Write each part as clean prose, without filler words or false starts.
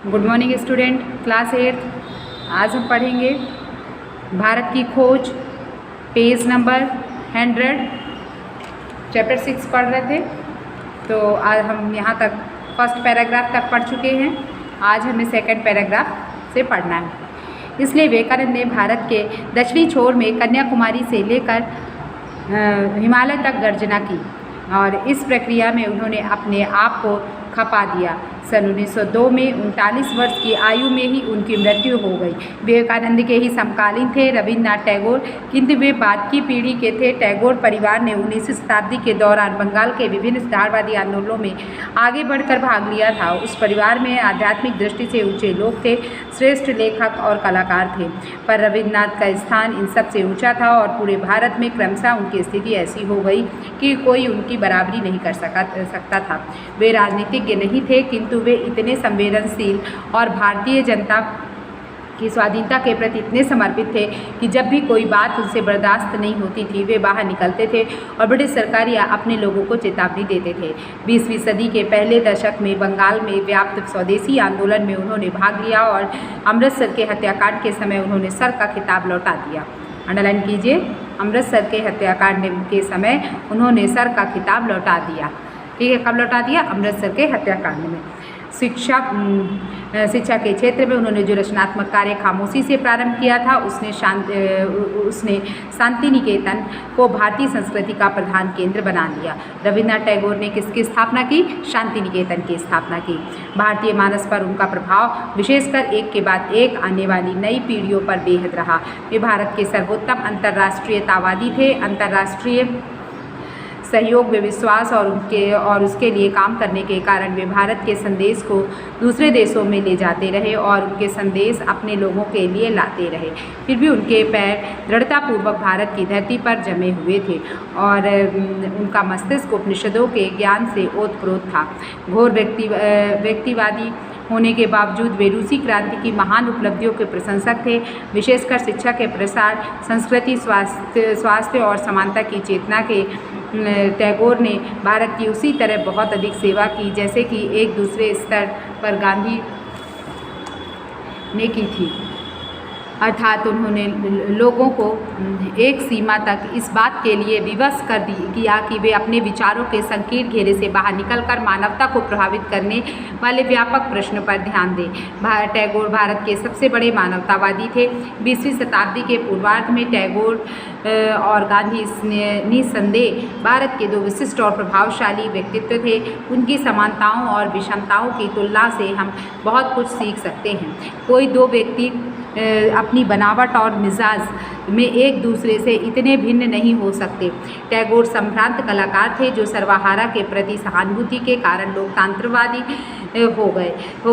Good morning student, class 8। आज हम पढ़ेंगे भारत की खोज, पेज नंबर 100, चैप्टर 6 पढ़ रहे थे। तो आज हम यहाँ तक फर्स्ट पैराग्राफ तक पढ़ चुके हैं। आज हमें सेकंड पैराग्राफ से पढ़ना है। इसलिए विवेकानंद ने भारत के दक्षिणी छोर में कन्याकुमारी से लेकर हिमालय तक गर्जना की और इस प्रक्रिया में उन्होंने अपने आप को खपा दिया। सन 1902 में 39 वर्ष की आयु में ही उनकी मृत्यु हो गई। विवेकानंद के ही समकालीन थे रविन्द्रनाथ टैगोर, किंतु वे बाद की पीढ़ी के थे। टैगोर परिवार ने 19वीं शताब्दी के दौरान बंगाल के विभिन्न सुधारवादी आंदोलनों में आगे बढ़कर भाग लिया था। उस परिवार में आध्यात्मिक दृष्टि से ऊंचे लोग थे, श्रेष्ठ लेखक और कलाकार थे, पर रविन्द्रनाथ का स्थान इन सबसे ऊंचा था और पूरे भारत में क्रमशः उनकी स्थिति ऐसी हो गई कि कोई उनकी बराबरी नहीं कर सकता था। वे राजनीतिज्ञ नहीं थे, किंतु वे इतने संवेदनशील और भारतीय जनता की स्वाधीनता के प्रति इतने समर्पित थे कि जब भी कोई बात उनसे बर्दाश्त नहीं होती थी वे बाहर निकलते थे और ब्रिटिश सरकार या अपने लोगों को चेतावनी देते थे। 20वीं सदी के पहले दशक में बंगाल में व्याप्त स्वदेशी आंदोलन में उन्होंने भाग लिया और अमृतसर के हत्याकांड के समय उन्होंने सर का खिताब लौटा दिया। अंडरलाइन कीजिए, अमृतसर के हत्याकांड के समय उन्होंने सर का खिताब लौटा दिया। ठीक है, कब लौटा दिया? अमृतसर के हत्याकांड में। शिक्षा के क्षेत्र में उन्होंने जो रचनात्मक कार्य खामोशी से प्रारंभ किया था उसने शांति निकेतन को भारतीय संस्कृति का प्रधान केंद्र बना लिया। रविन्द्रनाथ टैगोर ने किसकी स्थापना की? शांति निकेतन की स्थापना की। भारतीय मानस पर उनका प्रभाव विशेषकर एक के बाद एक आने वाली नई पीढ़ियों पर बेहद रहा। वे भारत के सर्वोत्तम अंतर्राष्ट्रीयतावादी थे। अंतर्राष्ट्रीय सहयोग में विश्वास और उसके लिए काम करने के कारण वे भारत के संदेश को दूसरे देशों में ले जाते रहे और उनके संदेश अपने लोगों के लिए लाते रहे। फिर भी उनके पैर दृढ़तापूर्वक भारत की धरती पर जमे हुए थे और उनका मस्तिष्क उपनिषदों के ज्ञान से ओतप्रोत था। घोर व्यक्तिवादी होने के बावजूद वे रूसी क्रांति की महान उपलब्धियों के प्रशंसक थे। विशेषकर शिक्षा के प्रसार, संस्कृति, स्वास्थ्य और समानता की चेतना के टैगोर ने भारत की उसी तरह बहुत अधिक सेवा की जैसे कि एक दूसरे स्तर पर गांधी ने की थी। अर्थात उन्होंने लोगों को एक सीमा तक इस बात के लिए विवश कर किया कि वे अपने विचारों के संकीर्ण घेरे से बाहर निकलकर मानवता को प्रभावित करने वाले व्यापक प्रश्न पर ध्यान दें। टैगोर भारत के सबसे बड़े मानवतावादी थे। 20वीं शताब्दी के पूर्वार्ध में टैगोर और गांधी निस्संदेह भारत के दो विशिष्ट और प्रभावशाली व्यक्तित्व थे। उनकी समानताओं और विषमताओं की तुलना से हम बहुत कुछ सीख सकते हैं। कोई दो व्यक्ति अपनी बनावट और मिजाज में एक दूसरे से इतने भिन्न नहीं हो सकते। टैगोर संभ्रांत कलाकार थे जो सर्वहारा के प्रति सहानुभूति के कारण लोकतंत्रवादी हो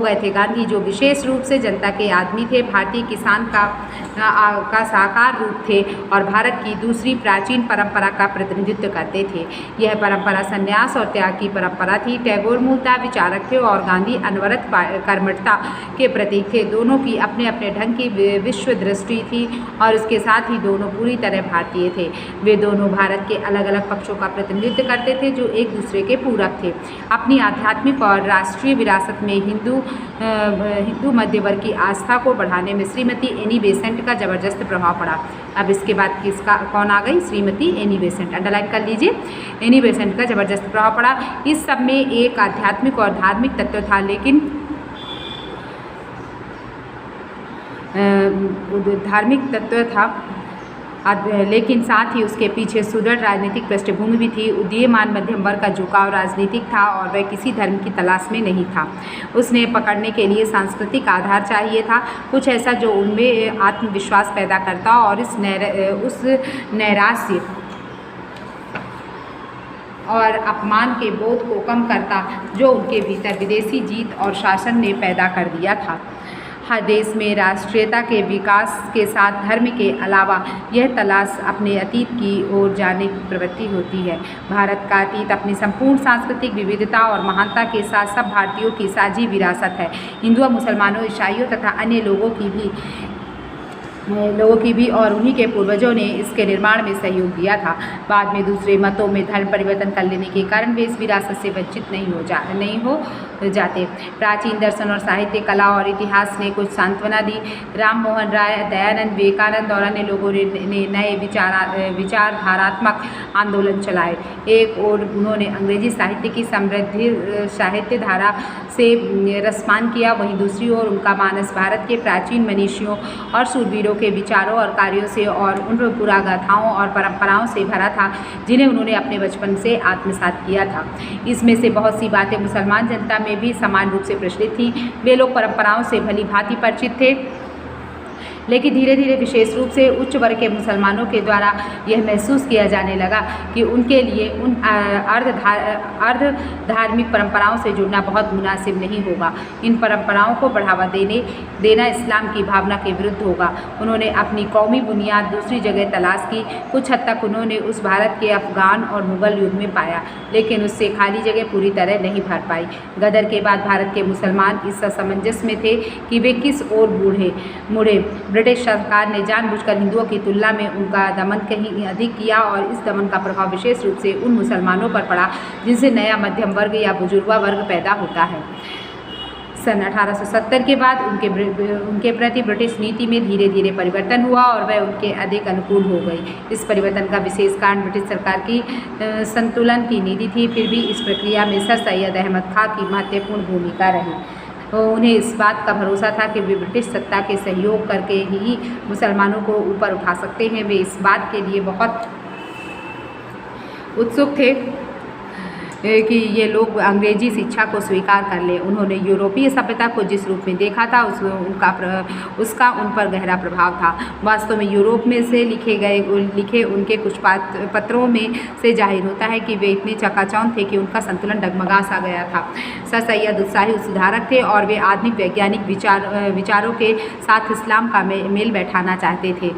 गए थे। गांधी जो विशेष रूप से जनता के आदमी थे, भारतीय किसान का साकार रूप थे और भारत की दूसरी प्राचीन परंपरा का प्रतिनिधित्व करते थे। यह परंपरा संन्यास और त्याग की परंपरा थी। टैगोर मूलतः विचारक थे और गांधी अनवरत कर्मठता के प्रतीक थे। दोनों की अपने अपने ढंग की विश्व दृष्टि थी और इसके साथ ही दोनों पूरी तरह भारतीय थे। वे दोनों भारत के अलग अलग पक्षों का प्रतिनिधित्व करते थे जो एक दूसरे के पूरक थे। अपनी आध्यात्मिक और राष्ट्रीय विरासत में हिंदू मध्य वर्ग की आस्था को बढ़ाने में श्रीमती एनी बेसेंट का जबरदस्त प्रभाव पड़ा। अब इसके बाद कौन आ गई? Shrimati Annie Besant. अंडरलाइन कर लीजिए, एनी बेसेंट का जबरदस्त प्रभाव पड़ा। इस सब में एक आध्यात्मिक और धार्मिक तत्व था, लेकिन साथ ही उसके पीछे सुदृढ़ राजनीतिक पृष्ठभूमि भी थी। उदीयमान मध्यम वर्ग का झुकाव राजनीतिक था और वह किसी धर्म की तलाश में नहीं था। उसने पकड़ने के लिए सांस्कृतिक आधार चाहिए था, कुछ ऐसा जो उनमें आत्मविश्वास पैदा करता और उस नैराश्य और अपमान के बोध को कम करता जो उनके भीतर विदेशी जीत और शासन ने पैदा कर दिया था। हर देश में राष्ट्रीयता के विकास के साथ धर्म के अलावा यह तलाश अपने अतीत की ओर जाने की प्रवृत्ति होती है। भारत का अतीत अपनी संपूर्ण सांस्कृतिक विविधता और महानता के साथ सब भारतीयों की साझी विरासत है। हिंदुओं, मुसलमानों, ईसाइयों तथा अन्य लोगों की भी और उन्हीं के पूर्वजों ने इसके निर्माण में सहयोग दिया था। बाद में दूसरे मतों में धर्म परिवर्तन कर लेने के कारण वे इस विरासत से वंचित नहीं जाते। प्राचीन दर्शन और साहित्य, कला और इतिहास ने कुछ सांत्वना दी। राम मोहन राय, दयानंद, विवेकानंद और अन्य लोगों ने नए विचारधारात्मक आंदोलन चलाए। एक ओर उन्होंने अंग्रेजी साहित्य की समृद्ध साहित्य धारा से रसपान किया, वहीं दूसरी ओर उनका मानस भारत के प्राचीन मनीषियों और शूरवीरों के विचारों और कार्यों से और उन पुरागाथाओं और परंपराओं से भरा था जिन्हें उन्होंने अपने बचपन से आत्मसात किया था। इसमें से बहुत सी बातें मुसलमान जनता में भी समान रूप से प्रचलित थीं। वे लोग परंपराओं से भली भांति परिचित थे, लेकिन धीरे धीरे विशेष रूप से उच्च वर्ग के मुसलमानों के द्वारा यह महसूस किया जाने लगा कि उनके लिए उन अर्ध धार्मिक परंपराओं से जुड़ना बहुत मुनासिब नहीं होगा। इन परंपराओं को बढ़ावा देना इस्लाम की भावना के विरुद्ध होगा। उन्होंने अपनी कौमी बुनियाद दूसरी जगह तलाश की। कुछ हद तक उन्होंने उस भारत के अफगान और मुग़ल युग में पाया, लेकिन उससे खाली जगह पूरी तरह नहीं भर पाई। गदर के बाद भारत के मुसलमान इस असमंजस में थे कि वे किस ओर मुड़े। ब्रिटिश सरकार ने जानबूझकर हिंदुओं की तुलना में उनका दमन कहीं अधिक किया और इस दमन का प्रभाव विशेष रूप से उन मुसलमानों पर पड़ा जिनसे नया मध्यम वर्ग या बुजुर्गा वर्ग पैदा होता है। सन 1870 के बाद उनके प्रति ब्रिटिश नीति में धीरे धीरे परिवर्तन हुआ और वह उनके अधिक अनुकूल हो गई। इस परिवर्तन का विशेष कारण ब्रिटिश सरकार की संतुलन की नीति थी। फिर भी इस प्रक्रिया में सर सैयद अहमद खां की महत्वपूर्ण भूमिका रही। उन्हें इस बात का भरोसा था कि वे ब्रिटिश सत्ता के सहयोग करके ही मुसलमानों को ऊपर उठा सकते हैं। वे इस बात के लिए बहुत उत्सुक थे कि ये लोग अंग्रेजी शिक्षा को स्वीकार कर लें। उन्होंने यूरोपीय सभ्यता को जिस रूप में देखा था उसका उन पर गहरा प्रभाव था। वास्तव में यूरोप में से लिखे उनके कुछ पत्रों में से जाहिर होता है कि वे इतने चकाचौंध थे कि उनका संतुलन डगमगा सा गया था। सर सैयद उत्साही सुधारक थे और वे आधुनिक वैज्ञानिक विचारों के साथ इस्लाम का मेल बैठाना चाहते थे।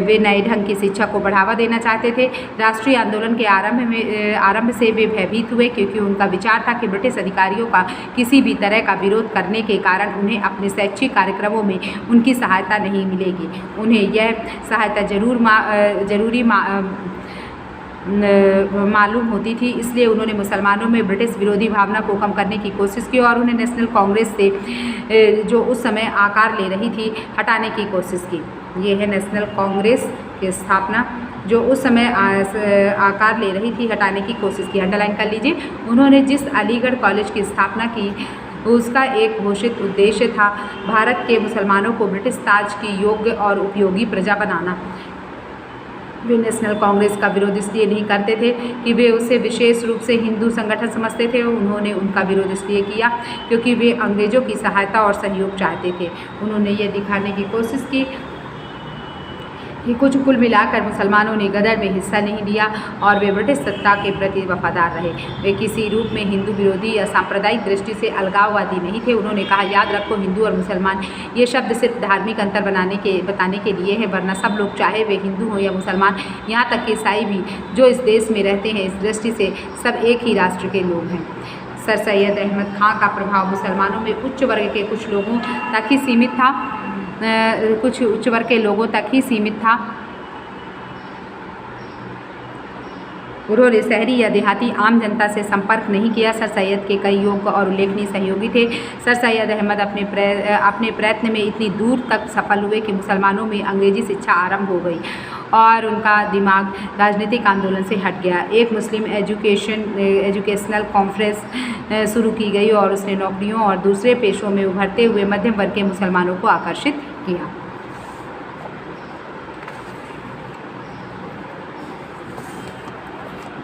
वे नए ढंग की शिक्षा को बढ़ावा देना चाहते थे। राष्ट्रीय आंदोलन के आरंभ से वे भयभीत हुए क्योंकि उनका विचार था कि ब्रिटिश अधिकारियों का किसी भी तरह का विरोध करने के कारण उन्हें अपने शैक्षिक कार्यक्रमों में उनकी सहायता नहीं मिलेगी। उन्हें यह सहायता जरूरी मालूम होती थी, इसलिए उन्होंने मुसलमानों में ब्रिटिश विरोधी भावना को कम करने की कोशिश की और उन्हें नेशनल कांग्रेस से जो उस समय आकार ले रही थी हटाने की कोशिश की। ये है नेशनल कांग्रेस की स्थापना जो उस समय आकार ले रही थी, हटाने की कोशिश की। अंडरलाइन कर लीजिए। उन्होंने जिस अलीगढ़ कॉलेज की स्थापना की उसका एक घोषित उद्देश्य था भारत के मुसलमानों को ब्रिटिश ताज की योग्य और उपयोगी प्रजा बनाना। वे नेशनल कांग्रेस का विरोध इसलिए नहीं करते थे कि वे उसे विशेष रूप से हिंदू संगठन समझते थे। उन्होंने उनका विरोध इसलिए किया क्योंकि वे अंग्रेज़ों की सहायता और सहयोग चाहते थे। उन्होंने ये दिखाने की कोशिश की कि कुल मिलाकर मुसलमानों ने गदर में हिस्सा नहीं लिया और वे ब्रिटिश सत्ता के प्रति वफादार रहे। वे किसी रूप में हिंदू विरोधी या सांप्रदायिक दृष्टि से अलगाववादी नहीं थे। उन्होंने कहा, याद रखो, हिंदू और मुसलमान ये शब्द सिर्फ धार्मिक अंतर बताने के लिए है, वरना सब लोग, चाहे वे हिंदू हों या मुसलमान, यहाँ तक कि ईसाई भी जो इस देश में रहते हैं, इस दृष्टि से सब एक ही राष्ट्र के लोग हैं। सर सैयद अहमद खां का प्रभाव मुसलमानों में उच्च वर्ग के कुछ लोगों तक ही सीमित था उन्होंने शहरी या देहाती आम जनता से संपर्क नहीं किया। सर सैयद के कई योग्य और उल्लेखनीय सहयोगी थे। सर सैयद अहमद अपने प्रयत्न में इतनी दूर तक सफल हुए कि मुसलमानों में अंग्रेजी शिक्षा आरंभ हो गई और उनका दिमाग राजनीतिक आंदोलन से हट गया। एक मुस्लिम एजुकेशनल कॉन्फ्रेंस शुरू की गई और उसने नौकरियों और दूसरे पेशों में उभरते हुए मध्यम वर्ग के मुसलमानों को आकर्षित किया।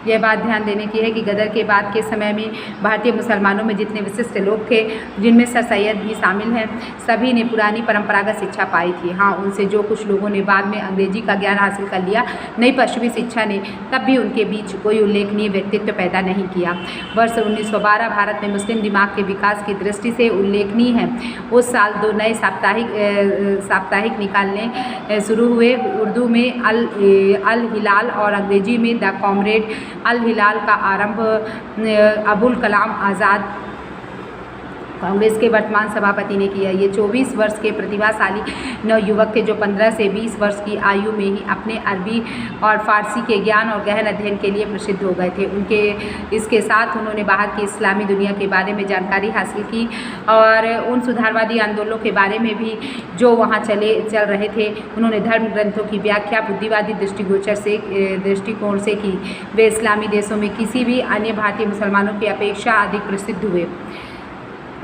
यह बात ध्यान देने की है कि गदर के बाद के समय में भारतीय मुसलमानों में जितने विशिष्ट लोग थे, जिनमें सर सैयद भी शामिल हैं, सभी ने पुरानी परंपरागत शिक्षा पाई थी। हाँ, उनसे जो कुछ लोगों ने बाद में अंग्रेजी का ज्ञान हासिल कर लिया, नई पश्चिमी शिक्षा ने तब भी उनके बीच कोई उल्लेखनीय व्यक्तित्व पैदा नहीं किया। वर्ष 1912 भारत में मुस्लिम दिमाग के विकास की दृष्टि से उल्लेखनीय है। उस साल 2 नए साप्ताहिक निकालने शुरू हुए। उर्दू में अल हिलाल और अंग्रेजी में द कॉमरेड। अल हिलाल का आरंभ अबुल कलाम आज़ाद कांग्रेस के वर्तमान सभापति ने किया। ये 24 वर्ष के प्रतिभाशाली नवयुवक थे जो 15 से 20 वर्ष की आयु में ही अपने अरबी और फारसी के ज्ञान और गहन अध्ययन के लिए प्रसिद्ध हो गए थे। इसके साथ उन्होंने बाहर की इस्लामी दुनिया के बारे में जानकारी हासिल की और उन सुधारवादी आंदोलनों के बारे में भी जो वहाँ चल रहे थे। उन्होंने धर्म ग्रंथों की व्याख्या बुद्धिवादी दृष्टिकोण से की। वे इस्लामी देशों में किसी भी अन्य भारतीय मुसलमानों की अपेक्षा अधिक प्रसिद्ध हुए।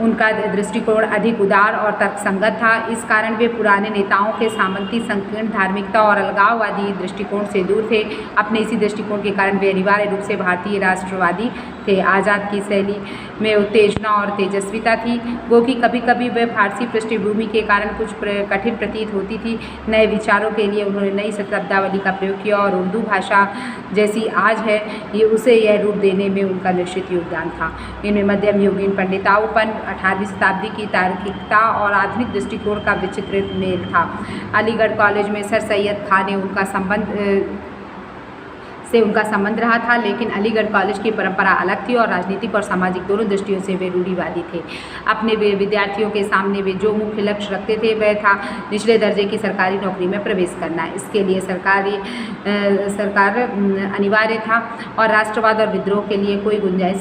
उनका दृष्टिकोण अधिक उदार और तर्कसंगत था। इस कारण वे पुराने नेताओं के सामंती संकीर्ण धार्मिकता और अलगाववादी दृष्टिकोण से दूर थे। अपने इसी दृष्टिकोण के कारण वे अनिवार्य रूप से भारतीय राष्ट्रवादी थे। आज़ाद की शैली में उत्तेजना और तेजस्विता थी, वो कि कभी कभी वे फारसी पृष्ठभूमि के कारण कुछ कठिन प्रतीत होती थी। नए विचारों के लिए उन्होंने नई शब्दावली का प्रयोग किया और उर्दू भाषा जैसी आज है उसे यह रूप देने में उनका निश्चित योगदान था। इनमें मध्यम युगीन पंडिताऊपन, 18वीं शताब्दी की तार्किकता और आधुनिक दृष्टिकोण का विचित्र मेल था। अलीगढ़ कॉलेज में सर सैयद खान ने उनका संबंध रहा था, लेकिन अलीगढ़ कॉलेज की परंपरा अलग थी और राजनीतिक और सामाजिक दोनों दृष्टियों से वे रूढ़िवादी थे। अपने विद्यार्थियों के सामने वे जो मुख्य लक्ष्य रखते थे वह था निचले दर्जे की सरकारी नौकरी में प्रवेश करना। इसके लिए सरकार अनिवार्य था और राष्ट्रवाद और विद्रोह के लिए कोई गुंजाइश